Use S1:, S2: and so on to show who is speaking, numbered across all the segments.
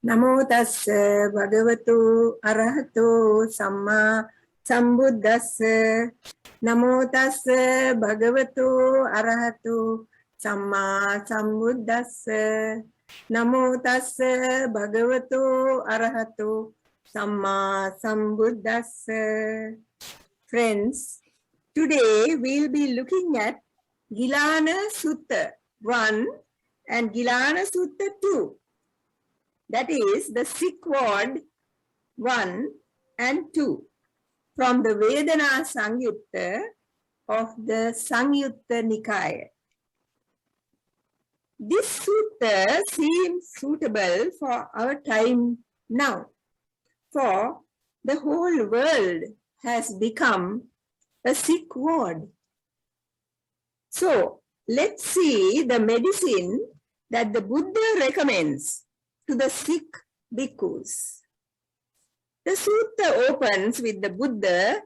S1: Namo tassa bhagavato arahato samma sambuddhassa. Namo tassa bhagavato arahato samma sambuddhassa. Namo tassa bhagavato arahato samma sambuddhassa. Friends, today we'll be looking at Gilana Sutta 1 and Gilana Sutta 2. That is the sick ward 1 and 2 from the Vedana Sangyutta of the Sangyutta Nikaya. This sutta seems suitable for our time now, for the whole world has become a sick ward. So let's see the medicine that the Buddha recommends to the sick bhikkhus. The sutta opens with the Buddha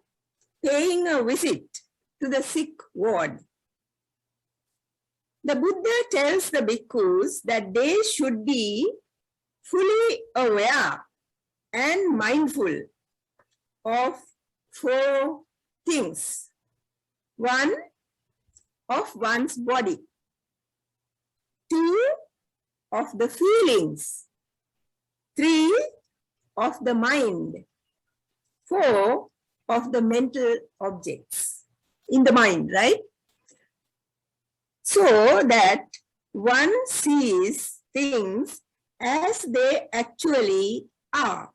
S1: paying a visit to the sick ward. The Buddha tells the bhikkhus that they should be fully aware and mindful of 4 things. 1, of one's body. 2, of the feelings. 3, of the mind. 4, of the mental objects in the mind, right? So that one sees things as they actually are.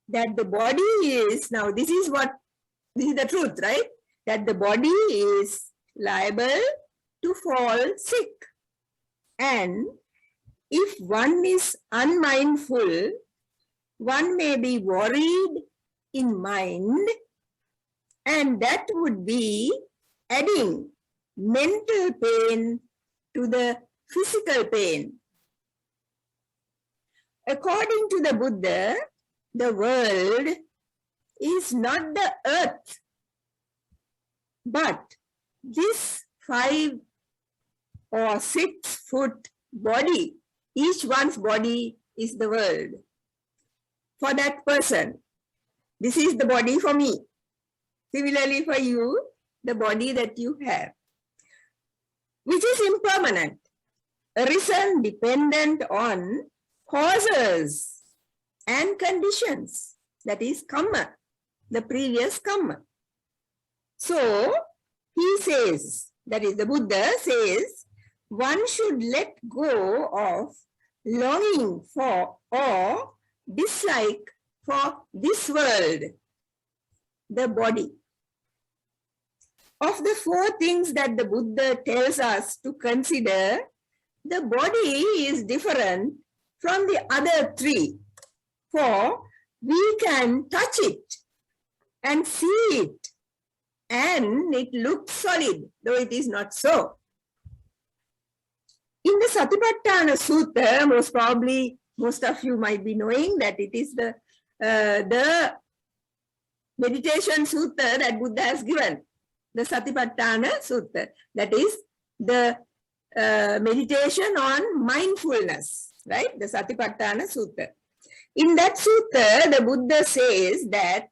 S1: That the body is, now this is the truth, right? That the body is liable to fall sick. And if one is unmindful, one may be worried in mind, and that would be adding mental pain to the physical pain. According to the Buddha, the world is not the earth, but this 5 or 6 foot body, each one's body is the world. For that person, this is the body for me. Similarly for you, the body that you have, which is impermanent, arisen dependent on causes and conditions, that is karma, the previous karma. So he says, that is the Buddha says, one should let go of longing for or dislike for this world, the body. Of the 4 things that the Buddha tells us to consider, the body is different from the other 3. For we can touch it and see it, and it looks solid, though it is not so. In the Satipatthana Sutta, most probably most of you might be knowing that it is the meditation sutta that Buddha has given, the Satipatthana Sutta, that is the meditation on mindfulness, right? The Satipatthana Sutta. In that sutta, the Buddha says that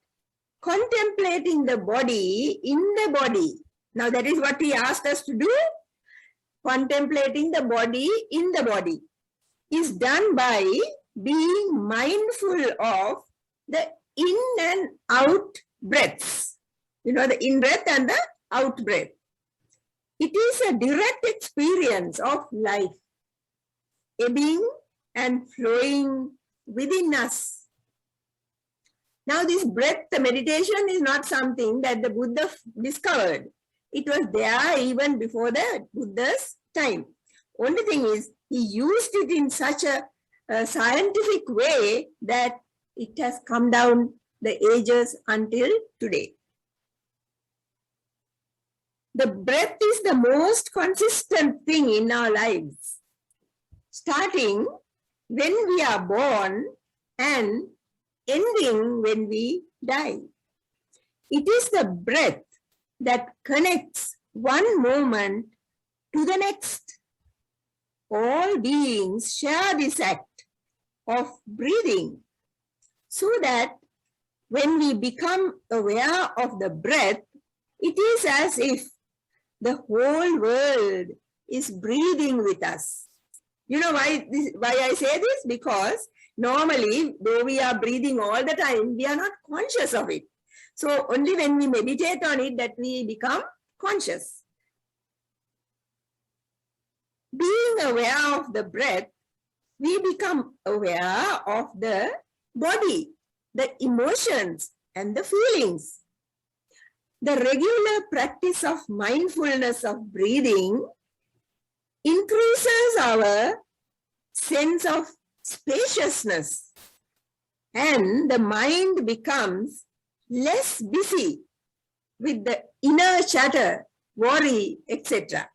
S1: contemplating the body in the body, now that is what he asked us to do, contemplating the body in the body, is done by being mindful of the in and out breaths. You know, the in breath and the out breath. It is a direct experience of life, ebbing and flowing within us. Now this breath, the meditation is not something that the Buddha discovered. It was there even before the Buddha's time. Only thing is, he used it in such a scientific way that it has come down the ages until today. The breath is the most consistent thing in our lives, starting when we are born and ending when we die. It is the breath that connects one moment to the next. All beings share this act of breathing, so that when we become aware of the breath, it is as if the whole world is breathing with us. You know why I say this? Because normally, though we are breathing all the time, we are not conscious of it. So only when we meditate on it that we become conscious. Being aware of the breath, we become aware of the body, the emotions and the feelings. The regular practice of mindfulness of breathing increases our sense of spaciousness, and the mind becomes less busy with the inner chatter, worry, etc.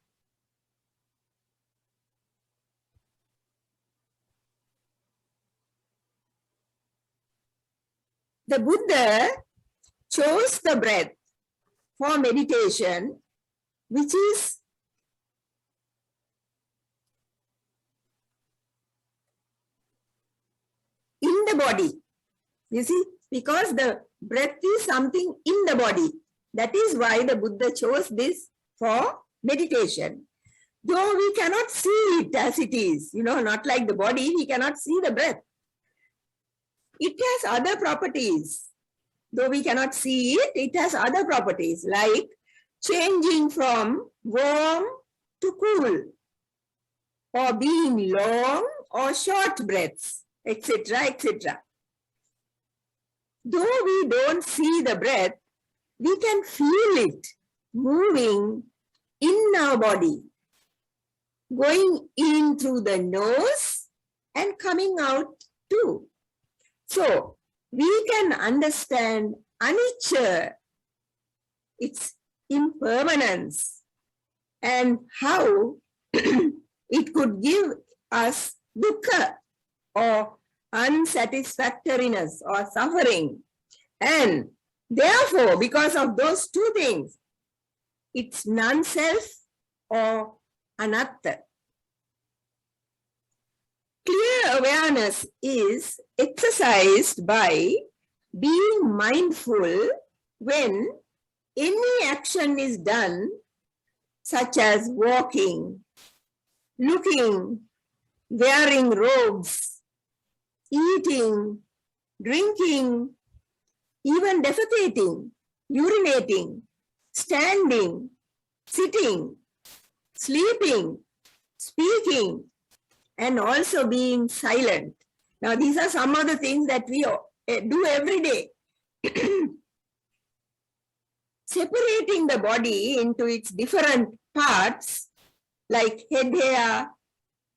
S1: The Buddha chose the breath for meditation, which is in the body. You see, because the breath is something in the body. That is why the Buddha chose this for meditation. Though we cannot see it as it is, not like the body, we cannot see the breath. It has other properties. Though we cannot see it, it has other properties like changing from warm to cool, or being long or short breaths, etc., etc. Though we don't see the breath, we can feel it moving in our body, going in through the nose and coming out too. So we can understand anicca, its impermanence, and how it could give us dukkha, or unsatisfactoriness or suffering. And therefore, because of those two things, it's non-self or anatta. Clear awareness is exercised by being mindful when any action is done, such as walking, looking, wearing robes, eating, drinking, even defecating, urinating, standing, sitting, sleeping, speaking, and also being silent. Now, these are some of the things that we do every day. Separating the body into its different parts, like head hair,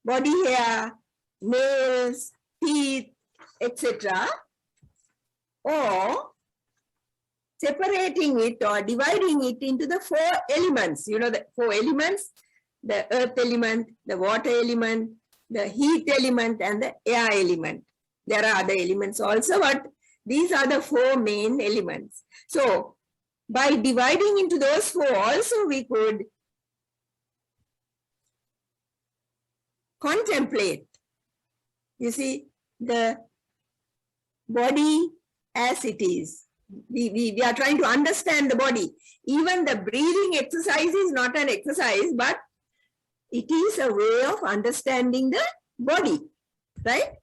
S1: body hair, nails, teeth, etc., or separating it or dividing it into the four elements. The four elements: the earth element, the water element, the heat element, and the air element. There are other elements also, but these are the four main elements. So by dividing into those four also, we could contemplate, you see, the body as it is. We are trying to understand the body. Even the breathing exercise is not an exercise, but it is a way of understanding the body, right?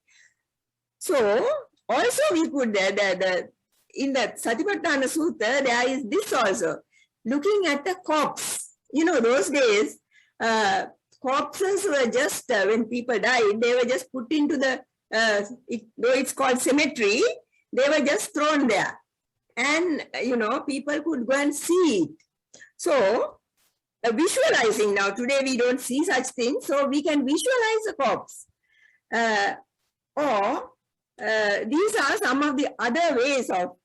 S1: So also we could, in the Satipatthana Sutta, there is this also, looking at the corpse. Those days, corpses were just, when people died, they were just put into the, though it's called cemetery, they were just thrown there. And, people could go and see it. So, visualizing now, today we don't see such things, so we can visualize a corpse. These are some of the other ways of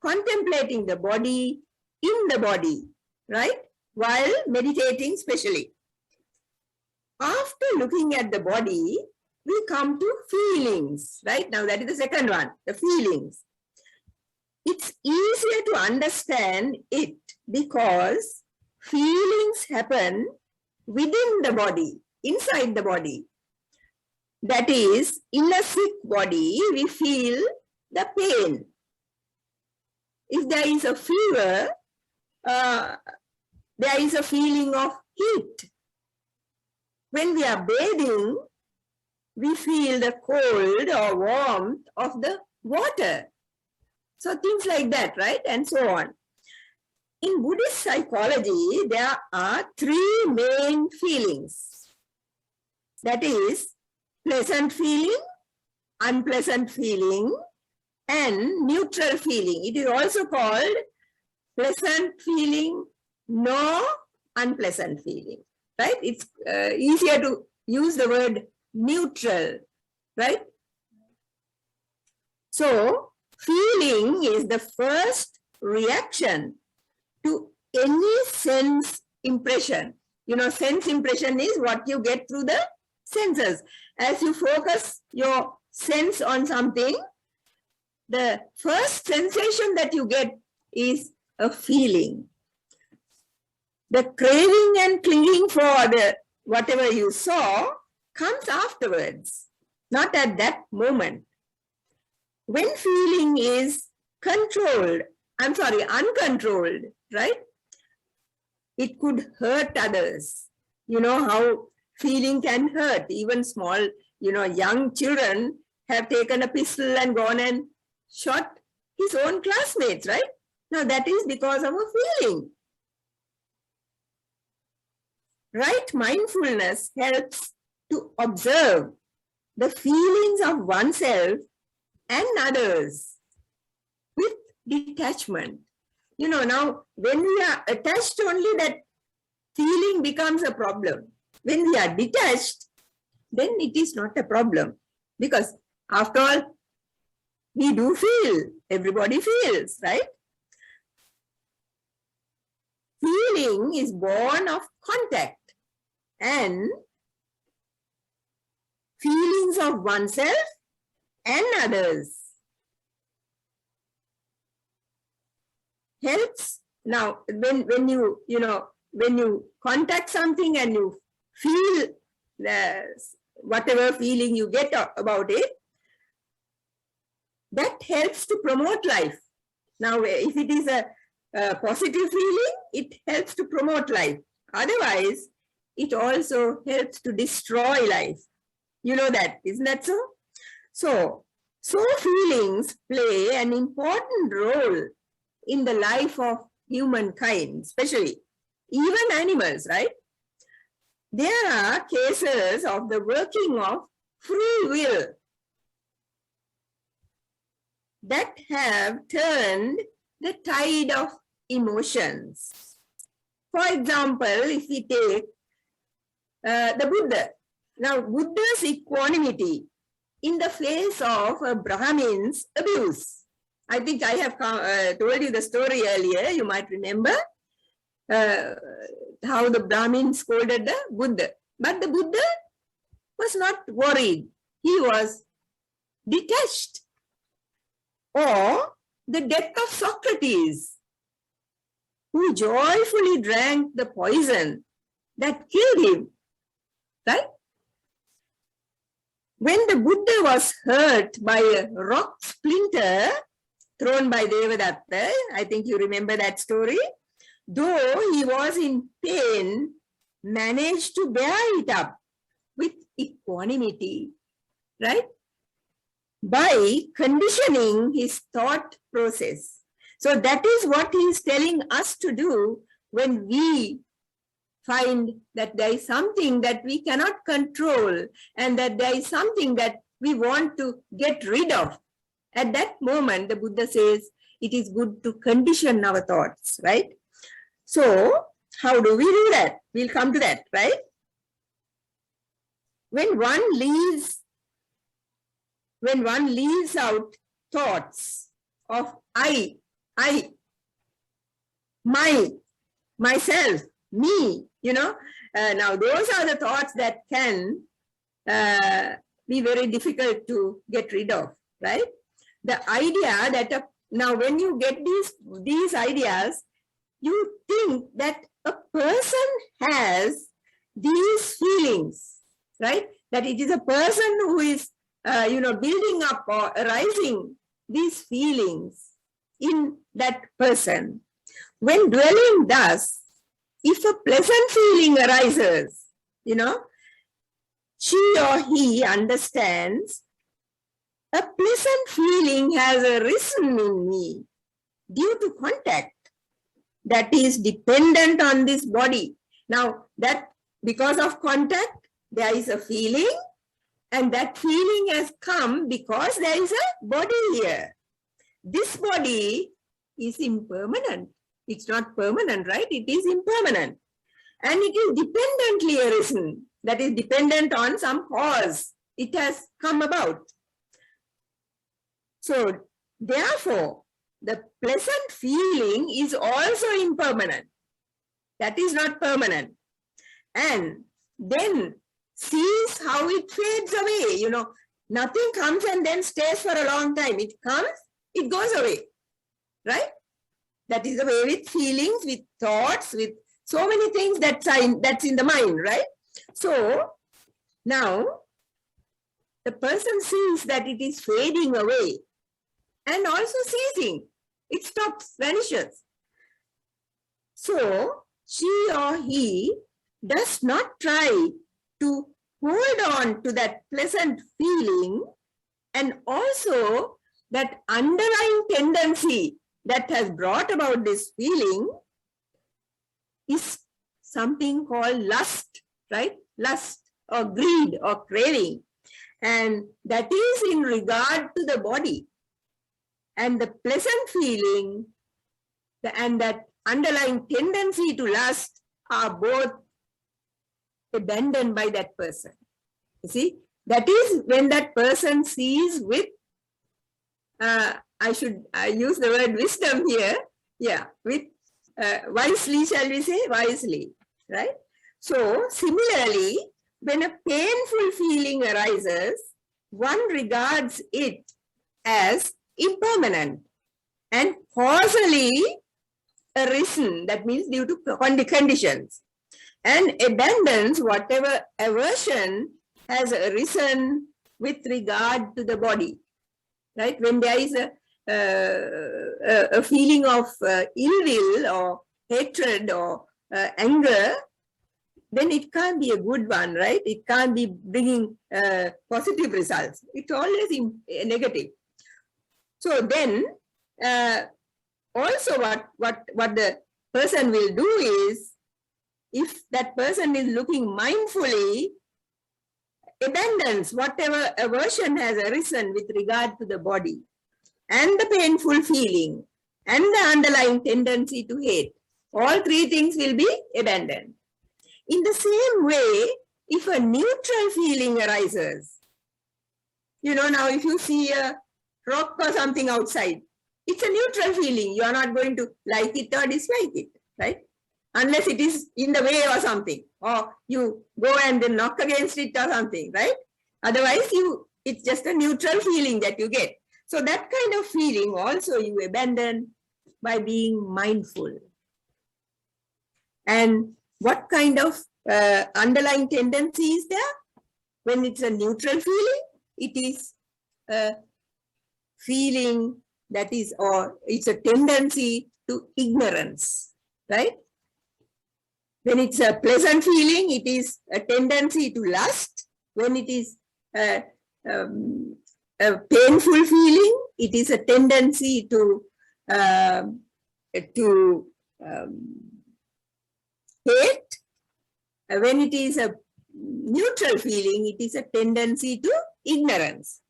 S1: contemplating the body in the body, right? While meditating especially. After looking at the body, we come to feelings, right? Now that is the second one, the feelings. It's easier to understand it because feelings happen within the body, inside the body. that is, in a sick body, we feel the pain. If there is a fever, there is a feeling of heat. When we are bathing, we feel the cold or warmth of the water. So things like that, right? And so on. In Buddhist psychology, there are three main feelings. That is, pleasant feeling, unpleasant feeling, and neutral feeling. It is also called pleasant feeling, no unpleasant feeling, right? It's easier to use the word neutral, right? So, feeling is the first reaction to any sense impression. You know, sense impression is what you get through the senses. As you focus your sense on something, the first sensation that you get is a feeling. The craving and clinging for the whatever you saw comes afterwards, not at that moment. When feeling is uncontrolled, right? It could hurt others. You know how feeling can hurt. Even small, young children have taken a pistol and gone and shot his own classmates, right? Now that is because of a feeling. Right mindfulness helps to observe the feelings of oneself and others with detachment. You know, now when we are attached only, that feeling becomes a problem. When we are detached, then it is not a problem. Because after all, we do feel, everybody feels, right? Feeling is born of contact and feelings of oneself and others. Helps. Now, when you contact something and you feel whatever feeling you get about it, that helps to promote life. Now, if it is a positive feeling, it helps to promote life. Otherwise, it also helps to destroy life. You know that, isn't that so? So feelings play an important role in the life of humankind, especially even animals, right? There are cases of the working of free will that have turned the tide of emotions. For example, if we take the Buddha. Now, Buddha's equanimity in the face of a Brahmin's abuse. I think I have told you the story earlier. You might remember how the Brahmin scolded the Buddha. But the Buddha was not worried. He was detached. Or the death of Socrates, who joyfully drank the poison that killed him, right? When the Buddha was hurt by a rock splinter thrown by Devadatta, I think you remember that story, though he was in pain, managed to bear it up with equanimity, right? By conditioning his thought process. So that is what he is telling us to do when we find that there is something that we cannot control and that there is something that we want to get rid of. At that moment, the Buddha says it is good to condition our thoughts, right? So how do we do that? We'll come to that, right? When one leaves out thoughts of I, my, myself, me, now those are the thoughts that can be very difficult to get rid of, right? The idea that now when you get these ideas, you think that a person has these feelings, right? that it is a person who is, building up or arising these feelings in that person. When dwelling thus, if a pleasant feeling arises, she or he understands a pleasant feeling has arisen in me due to contact that is dependent on this body. Now, that because of contact, there is a feeling, and that feeling has come because there is a body here. This body is impermanent. It's not permanent, right? It is impermanent. And it is dependently arisen. That is dependent on some cause. It has come about. So, therefore, the pleasant feeling is also impermanent. That is not permanent. And then sees how it fades away. Nothing comes and then stays for a long time. It comes, it goes away. Right? That is the way with feelings, with thoughts, with so many things that's in the mind, right? So now the person sees that it is fading away and also ceasing. It stops, vanishes. So she or he does not try to hold on to that pleasant feeling, and also that underlying tendency that has brought about this feeling is something called lust, right? Lust or greed or craving. And that is in regard to the body. And the pleasant feeling and that underlying tendency to lust are both abandoned by that person. You see, that is when that person sees with, I should use the word wisdom here. Yeah, with wisely, shall we say? Wisely, right? So, similarly, when a painful feeling arises, one regards it as impermanent and causally arisen, that means due to conditions, and abandons whatever aversion has arisen with regard to the body. Right? When there is a feeling of ill will or hatred or anger, then it can't be a good one, right? It can't be bringing positive results. It's always negative. So then, also what the person will do is, if that person is looking mindfully, abandons whatever aversion has arisen with regard to the body and the painful feeling and the underlying tendency to hate. All three things will be abandoned. In the same way, if a neutral feeling arises, now if you see a rock or something outside, it's a neutral feeling. You are not going to like it or dislike it, right? Unless it is in the way or something, or you go and then knock against it or something, right? Otherwise, it's just a neutral feeling that you get. So that kind of feeling also you abandon by being mindful. And what kind of underlying tendency is there? When it's a neutral feeling, it is a feeling that is, or it's a tendency to ignorance, right? When it's a pleasant feeling, it is a tendency to lust. When it is a painful feeling, it is a tendency to hate. When it is a neutral feeling, it is a tendency to ignorance.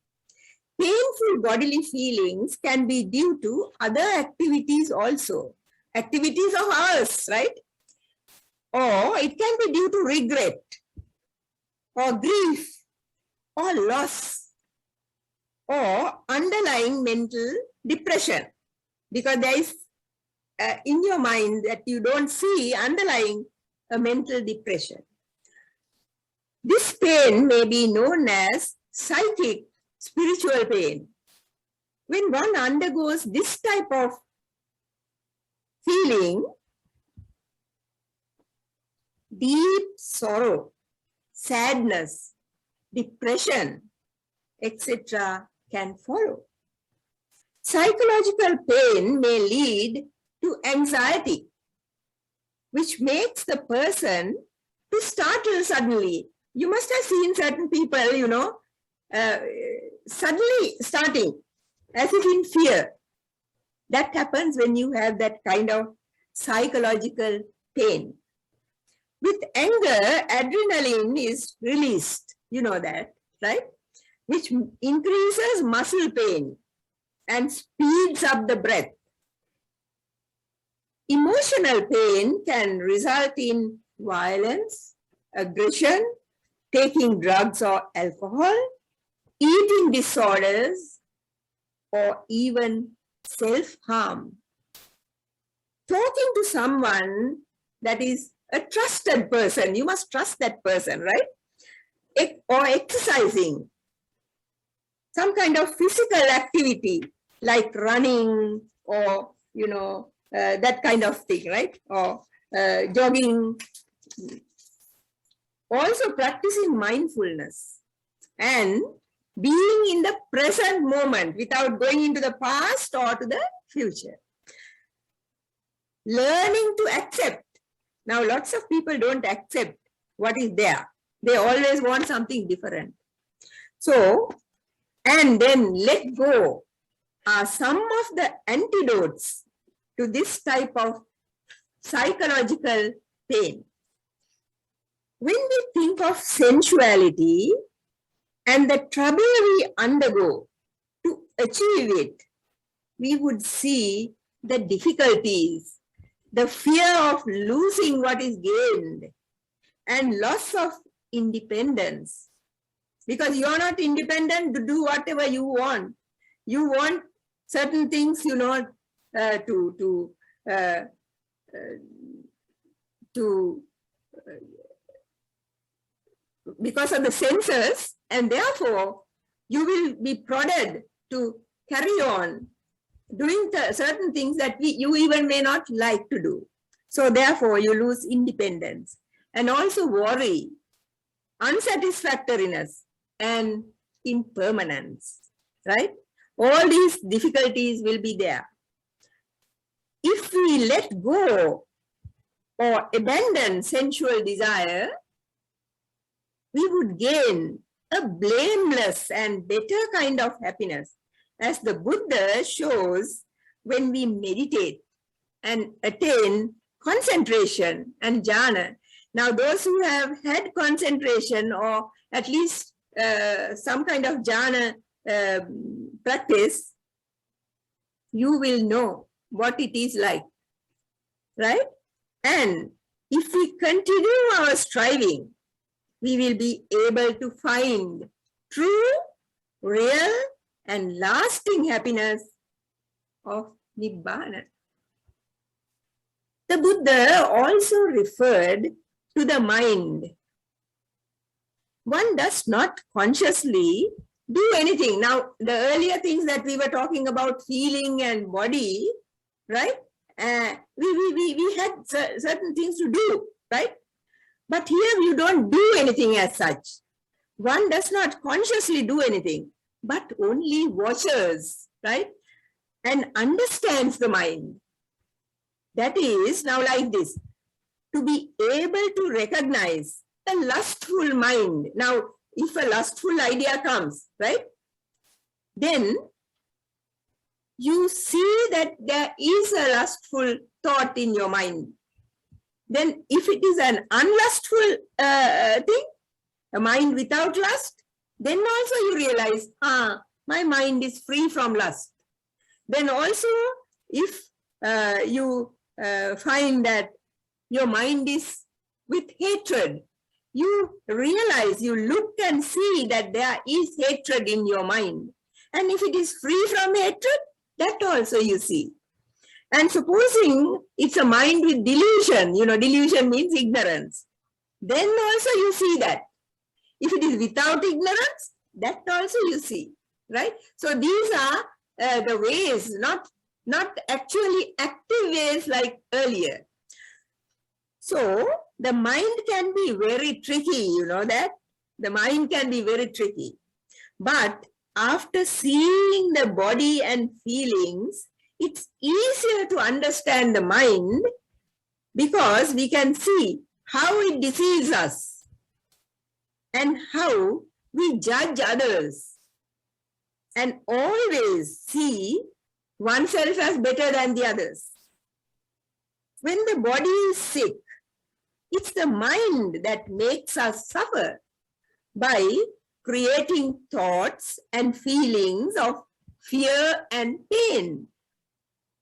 S1: Painful bodily feelings can be due to other activities also. Activities of ours, right? Or it can be due to regret, or grief, or loss, or underlying mental depression. Because there is in your mind that you don't see underlying a mental depression. This pain may be known as psychic spiritual pain. When one undergoes this type of feeling, deep sorrow, sadness, depression, etc. can follow. Psychological pain may lead to anxiety, which makes the person to startle suddenly. You must have seen certain people, you know, suddenly starting as if in fear. That happens when you have that kind of psychological pain. With anger, adrenaline is released, you know that, right? Which increases muscle pain and speeds up the breath. Emotional pain can result in violence, aggression, taking drugs or alcohol, eating disorders, or even self-harm. Talking to someone that is a trusted person, you must trust that person, right? Or exercising, some kind of physical activity like running or, you know, that kind of thing, right? Or jogging. Also practicing mindfulness and being in the present moment without going into the past or to the future. Learning to accept. Now, lots of people don't accept what is there. They always want something different. So, and then let go are some of the antidotes to this type of psychological pain. When we think of sensuality and the trouble we undergo to achieve it, we would see the difficulties, the fear of losing what is gained, and loss of independence. Because you're not independent to do whatever you want. You want certain things, you know, because of the senses, and therefore you will be prodded to carry on doing certain things that you even may not like to do. So therefore you lose independence, and also worry, unsatisfactoriness, and impermanence, right? All these difficulties will be there. If we let go or abandon sensual desire, we would gain a blameless and better kind of happiness, as the Buddha shows when we meditate and attain concentration and jhana. Now, those who have had concentration or at least some kind of jhana practice, you will know what it is like, right? And if we continue our striving, we will be able to find true, real, and lasting happiness of Nibbana. The Buddha also referred to the mind. One does not consciously do anything. Now, the earlier things that we were talking about, feeling and body, right? We had certain things to do, right? But here you don't do anything as such. One does not consciously do anything, but only watches, right? And understands the mind. That is now like this, to be able to recognize a lustful mind. Now, if a lustful idea comes, right? Then you see that there is a lustful thought in your mind. Then if it is an unlustful thing, a mind without lust, then also you realize, my mind is free from lust. Then also, if you find that your mind is with hatred, you realize, you look and see that there is hatred in your mind. And if it is free from hatred, that also you see. And supposing it's a mind with delusion, you know, delusion means ignorance, then also you see that. If it is without ignorance, that also you see, right? So these are the ways, not actually active ways like earlier. So the mind can be very tricky, you know that, The mind can be very tricky. But after seeing the body and feelings, it's easier to understand the mind because we can see how it deceives us and how we judge others and always see oneself as better than the others. When the body is sick, it's the mind that makes us suffer by creating thoughts and feelings of fear and pain.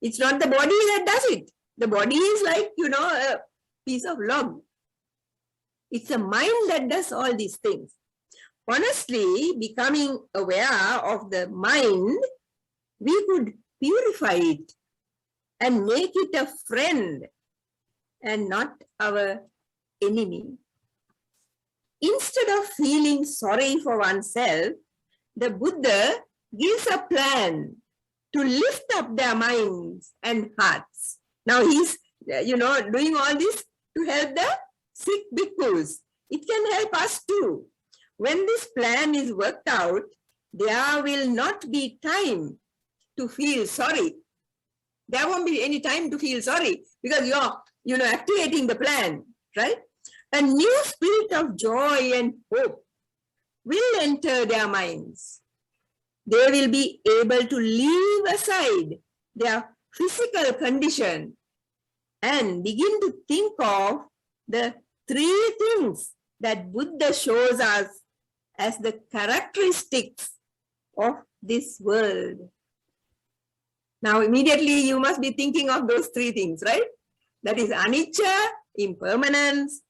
S1: It's not the body that does it. The body is like, a piece of log. It's the mind that does all these things. Honestly, becoming aware of the mind, we could purify it and make it a friend and not our enemy. Instead of feeling sorry for oneself, the Buddha gives a plan to lift up their minds and hearts. Now he's, doing all this to help the sick bhikkhus. It can help us too. When this plan is worked out, there will not be time to feel sorry. There won't be any time to feel sorry because you're, activating the plan, right? A new spirit of joy and hope will enter their minds. They will be able to leave aside their physical condition and begin to think of the three things that Buddha shows us as the characteristics of this world. Now, immediately you must be thinking of those three things, right? That is anicca, impermanence,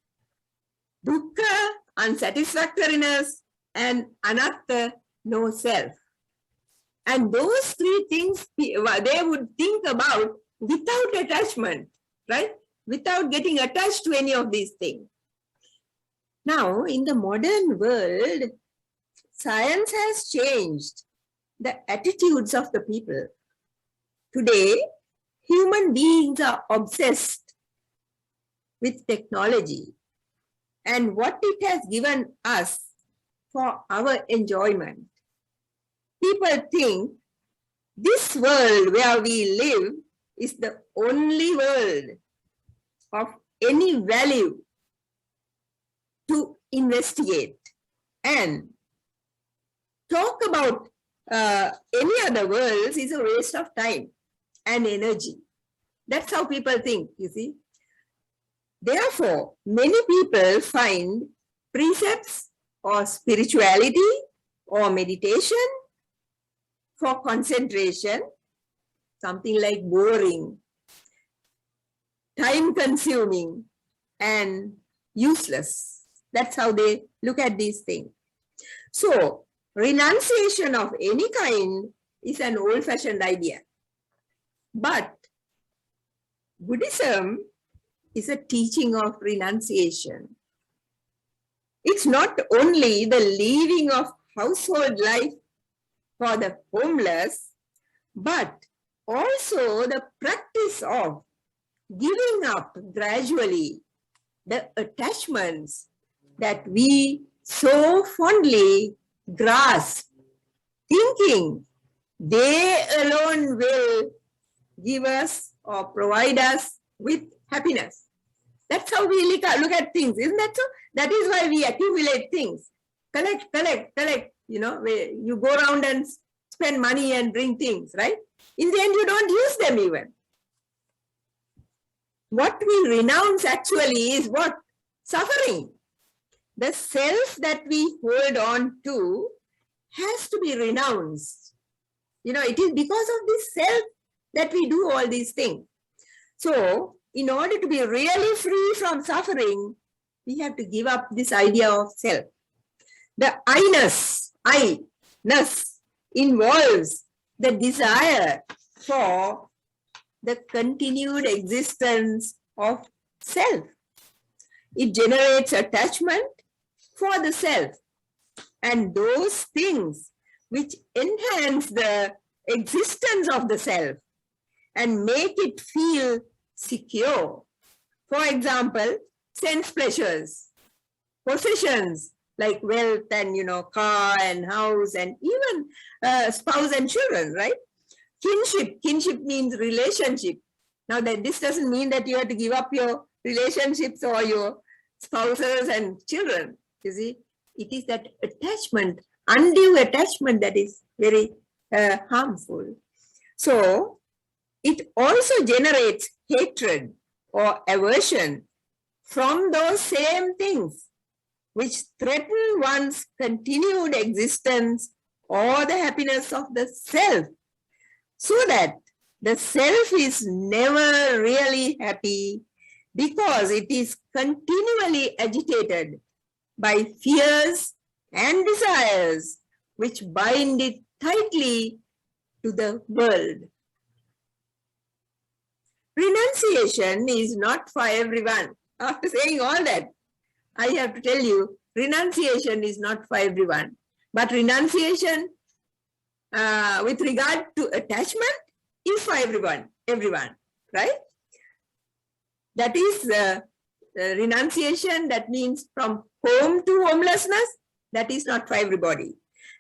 S1: dukkha, unsatisfactoriness, and anatta, no self. And those three things they would think about without attachment, right? Without getting attached to any of these things. Now, in the modern world, science has changed the attitudes of the people. Today, human beings are obsessed with technology and what it has given us for our enjoyment. People think this world where we live is the only world of any value to investigate and talk about any other worlds is a waste of time and energy. That's how people think, you see. Therefore, many people find precepts or spirituality or meditation for concentration, something like boring, time-consuming, and useless. That's how they look at these things. So, renunciation of any kind is an old-fashioned idea. But Buddhism is a teaching of renunciation. It's not only the leaving of household life for the homeless, but also the practice of giving up gradually the attachments that we so fondly grasp, thinking they alone will give us or provide us with happiness. That's how we look at things, isn't that so? That is why we accumulate things. Collect. You go around and spend money and bring things, right? In the end, you don't use them even. What we renounce actually is what? Suffering. The self that we hold on to has to be renounced. It is because of this self that we do all these things. So, in order to be really free from suffering, we have to give up this idea of self. The I-ness involves the desire for the continued existence of self. It generates attachment for the self and those things which enhance the existence of the self and make it feel secure. For example, sense pleasures, possessions like wealth and, car and house and even spouse and children, right? Kinship means relationship. Now that this doesn't mean that you have to give up your relationships or your spouses and children. You see, it is that attachment, undue attachment, that is very harmful. So it also generates hatred or aversion from those same things which threaten one's continued existence or the happiness of the self, so that the self is never really happy because it is continually agitated by fears and desires which bind it tightly to the world. Renunciation is not for everyone. After saying all that, I have to tell you, renunciation is not for everyone. But renunciation with regard to attachment is for everyone, right? That is renunciation, that means from home to homelessness, that is not for everybody.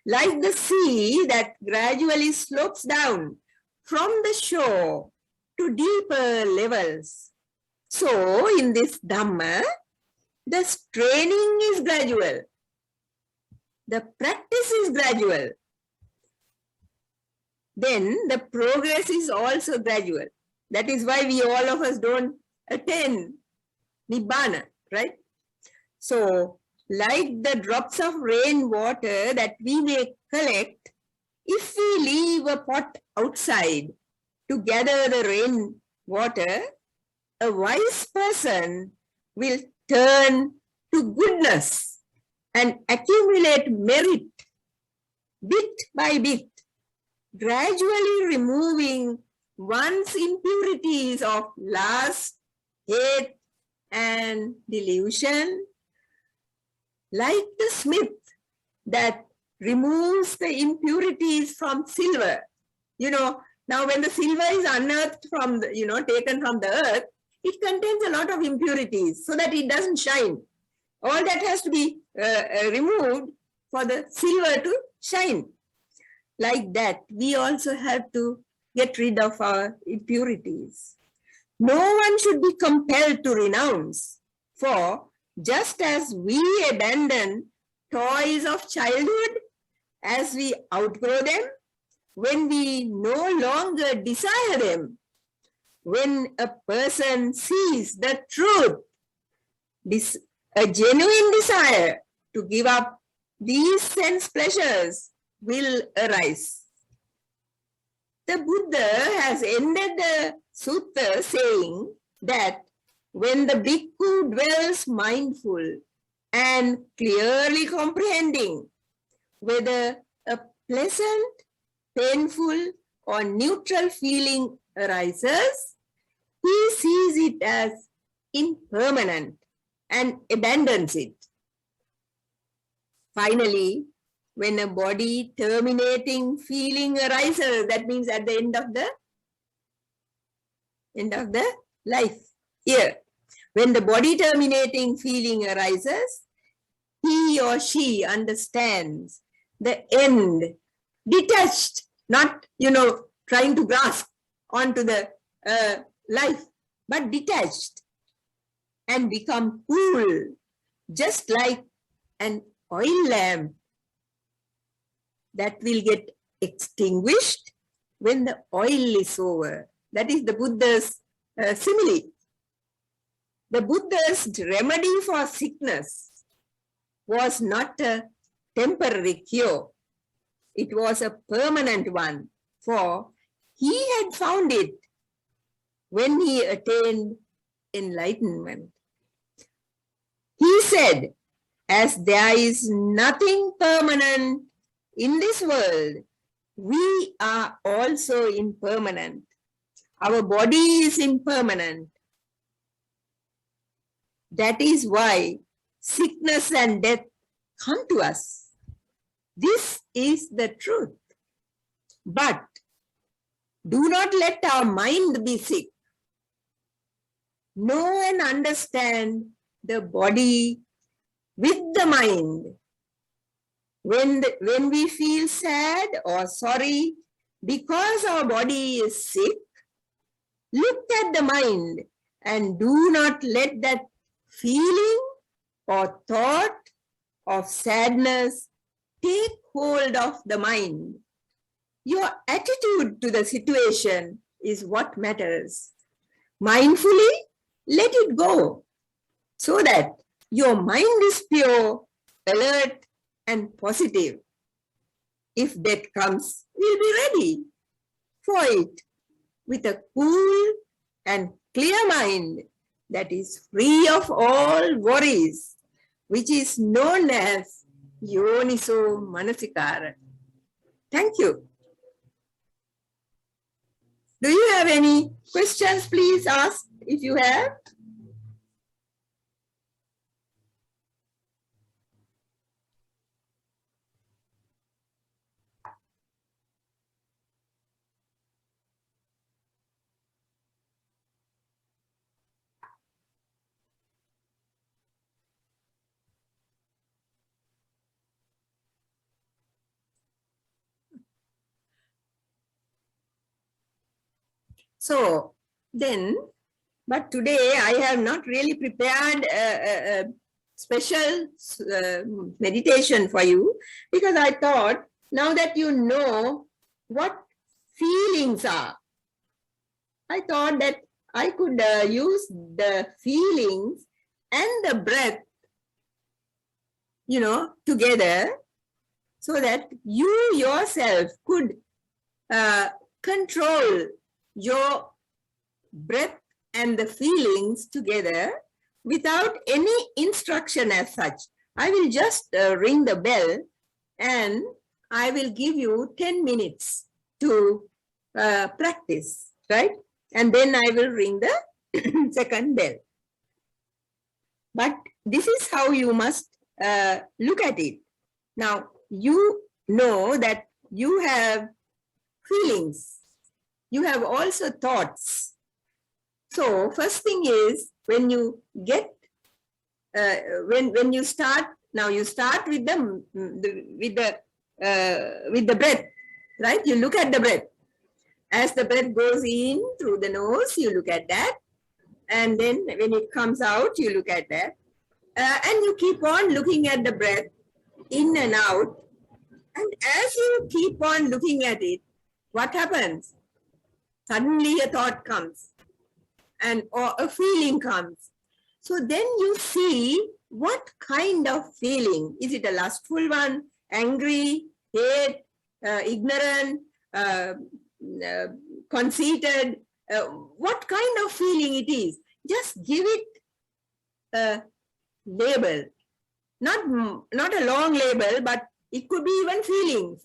S1: Like the sea that gradually slopes down from the shore to deeper levels. So in this Dhamma, the training is gradual. The practice is gradual. Then the progress is also gradual. That is why we all of us don't attain Nibbana, right? So, like the drops of rainwater that we may collect, if we leave a pot outside to gather the rainwater, a wise person will turn to goodness and accumulate merit bit by bit, gradually removing one's impurities of lust, hate, and delusion, like the smith that removes the impurities from silver. Now when the silver is unearthed from the, taken from the earth, it contains a lot of impurities so that it doesn't shine. All that has to be removed for the silver to shine. Like that, we also have to get rid of our impurities. No one should be compelled to renounce, for just as we abandon toys of childhood as we outgrow them, when we no longer desire them, when a person sees the truth, a genuine desire to give up these sense pleasures will arise. The Buddha has ended the sutta saying that when the bhikkhu dwells mindful and clearly comprehending whether a pleasant, painful, or neutral feeling arises, he sees it as impermanent and abandons it. Finally, when a body terminating feeling arises, that means at the end of the life here, when the body terminating feeling arises, he or she understands the end, detached, not trying to grasp onto the life, but detached, and become cool, just like an oil lamp that will get extinguished when the oil is over. That is the Buddha's simile. The Buddha's remedy for sickness was not a temporary cure. It was a permanent one, for he had found it when he attained enlightenment. He said, as there is nothing permanent in this world, we are also impermanent. Our body is impermanent. That is why sickness and death come to us. This is the truth. But do not let our mind be sick. Know and understand the body with the mind When we feel sad or sorry because our body is sick, look at the mind and do not let that feeling or thought of sadness take hold of the mind. Your attitude to the situation is what matters. Mindfully, let it go so that your mind is pure, alert, and positive. If death comes, we'll be ready for it with a cool and clear mind that is free of all worries, which is known as Yoniso Manasikara. Thank you. Do you have any questions? Please ask if you have. So then, but today I have not really prepared a special meditation for you, because I thought now that you know what feelings are, I thought that I could use the feelings and the breath, together, so that you yourself could control your breath and the feelings together without any instruction as such. I will just ring the bell and I will give you 10 minutes to practice, right? And then I will ring the second bell. But this is how you must look at it. Now, you know that you have feelings. You have also thoughts. So first thing is, when you get, when you start, now you start with the breath, right? You look at the breath. As the breath goes in through the nose, you look at that. And then when it comes out, you look at that. And you keep on looking at the breath in and out. And as you keep on looking at it, what happens? Suddenly a thought comes, or a feeling comes. So then you see what kind of feeling. Is it a lustful one, angry, hate, ignorant, conceited? What kind of feeling it is? Just give it a label. Not a long label, but it could be even feeling,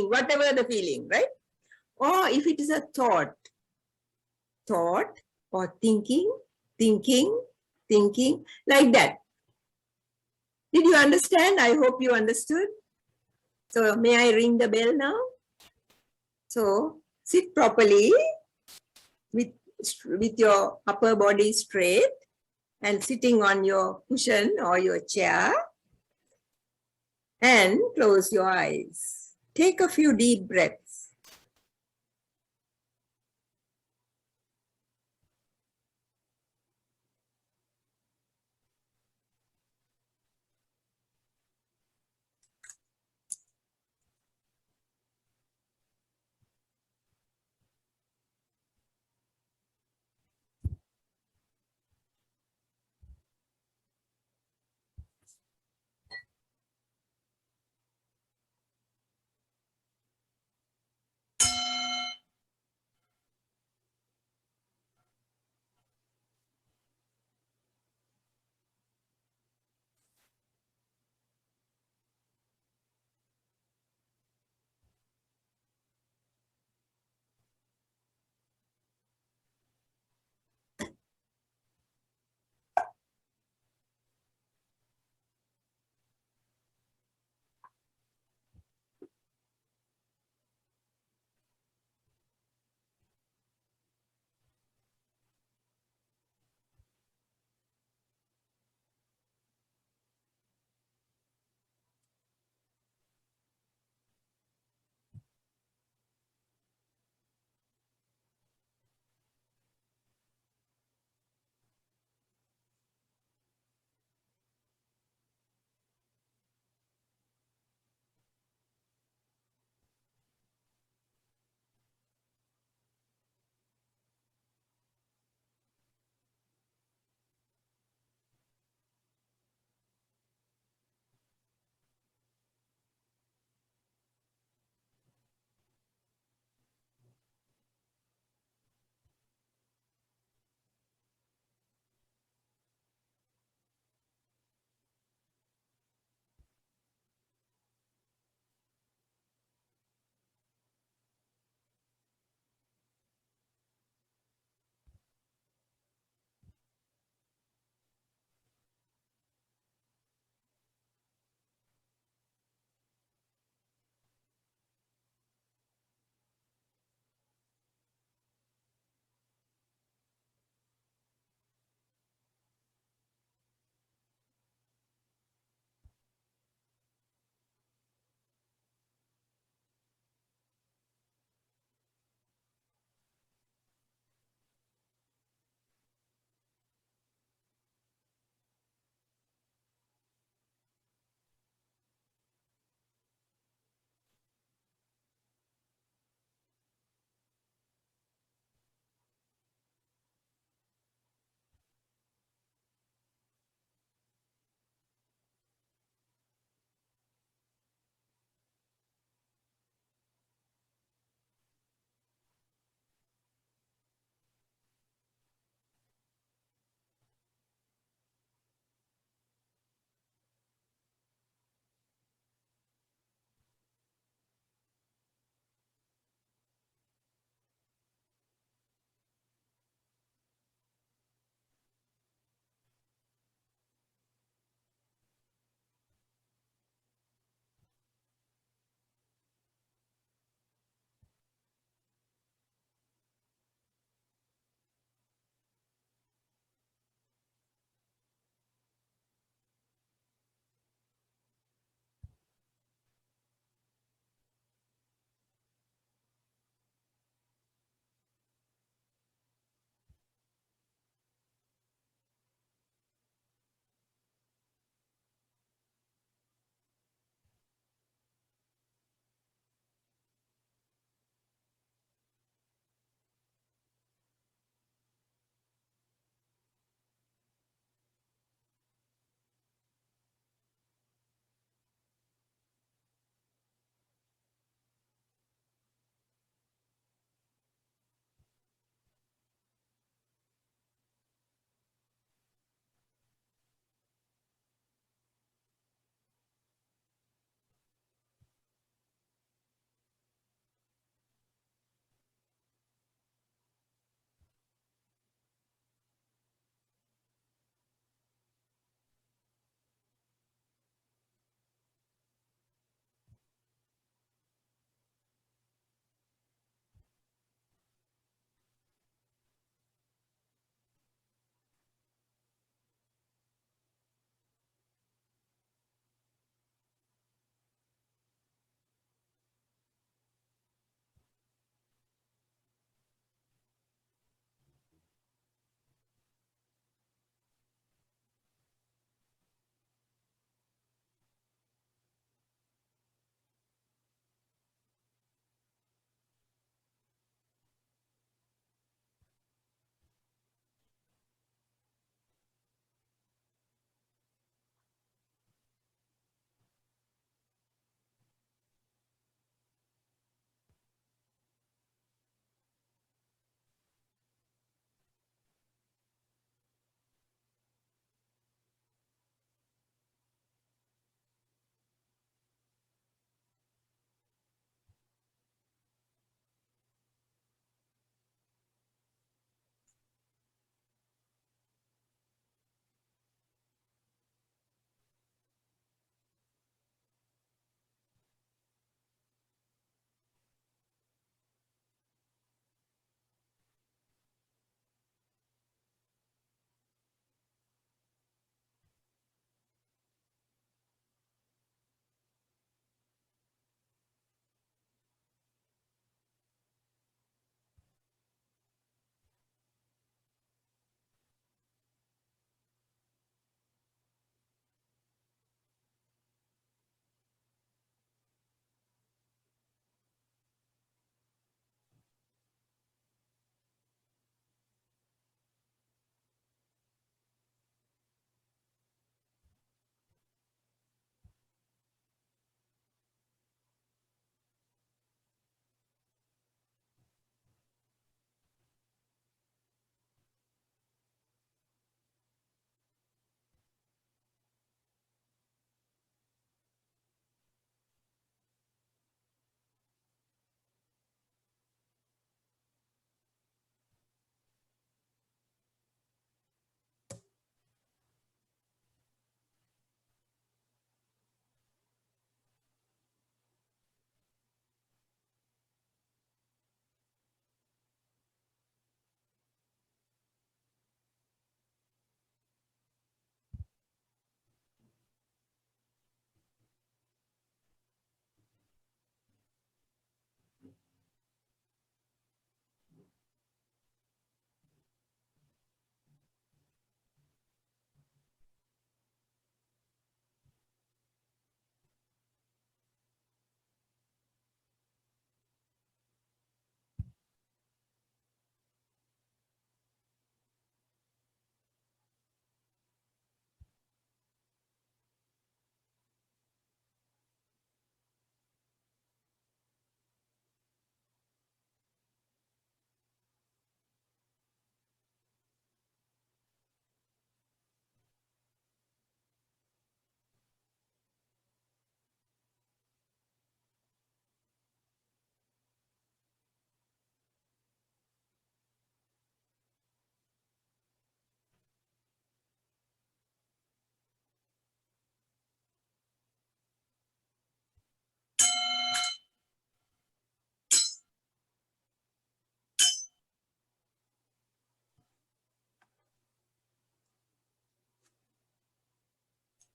S1: whatever the feeling, right? Or if it is a thought or thinking, like that. Did you understand? I hope you understood. So may I ring the bell now? So sit properly with your upper body straight and sitting on your cushion or your chair, and close your eyes. Take a few deep breaths.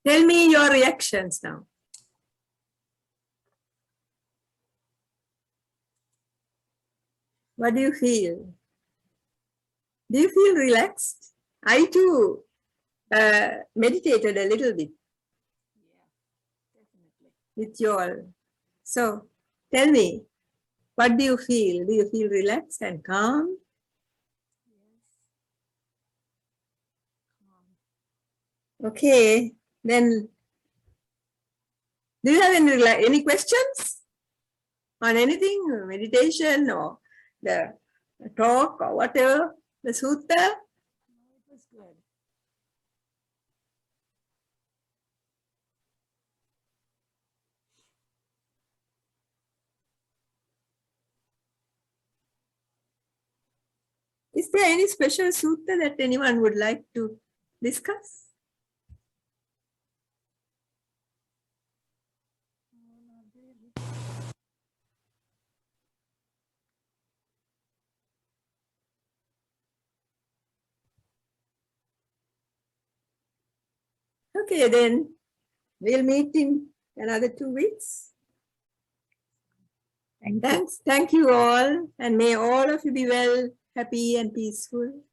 S1: Tell me your reactions now. What do you feel? Do you feel relaxed? I too meditated a little bit. With you all. So tell me, what do you feel? Do you feel relaxed and calm? Okay, then do you have any questions on anything, meditation or the talk or whatever, the sutta? It was good. Is there any special sutta that anyone would like to discuss? Okay, then we'll meet in another 2 weeks. Thanks. Thank you all, and may all of you be well, happy, and peaceful.